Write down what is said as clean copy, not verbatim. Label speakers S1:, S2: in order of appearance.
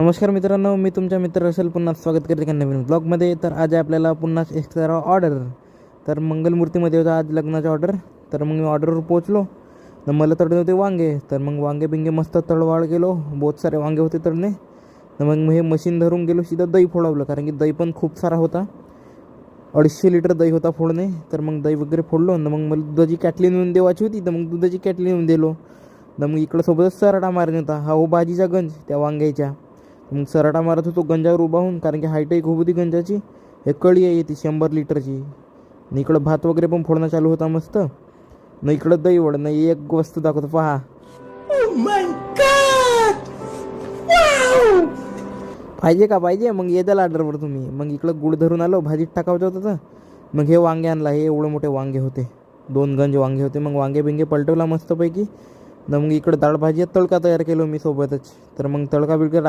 S1: नमस्कार मित्रांनो, मी तुमच्या मित्र असेल पुन्हा स्वागत करते एका नवीन ब्लॉगमध्ये. तर आज आपल्याला पुन्हा एक ऑर्डर. तर मंगलमूर्तीमध्ये होता आज लग्नाचा ऑर्डर. तर मग मी ऑर्डरवर पोचलो. तर मला तळले होते वांगे. तर मग वांगे बिंगे मस्त तळवाळ गेलो. बहुत सारे वांगे होते तळणे. तर मग हे मशीन धरून गेलो, सीधा दही फोडवलं, कारण की दही पण खूप सारा होता. 250 लिटर दही होता फोडणे. तर मग दही वगैरे फोडलो. आणि मग मला दुधाची कॅटली नेऊन देवाची होती, तर मग दुधाची कॅटली नेऊन दिलो. तर मग इकडं सोबतच सराटा मारणे होता. हा हो भाजीचा गंज त्या वांग्याच्या. मग सराटा मारत होतो गंजावर उभा होऊन, कारण की हाईटही खूप होती गंजाची. हे कळी आहे ती 100 लिटरची. आणि इकडं भात वगैरे पण फोडणं चालू होता मस्त. न इकडं दही वड. नाही एक वस्तू दाखवतो पहा. पाहिजे का? पाहिजे मग येत्याला ऑर्डरवर तुम्ही. मग इकडं गुळ धरून आलो, भाजीत टाकायचं होतं. तर मग हे वांगे आणला. हे एवढे मोठे वांगे होते, 2 गंज वांगे होते. मग वांगे बिंगे पलटवला मस्तपैकी. मग इकडं डाळ भाजी तडका तयार केलो मी सोबतच. तर मग तडका बिडका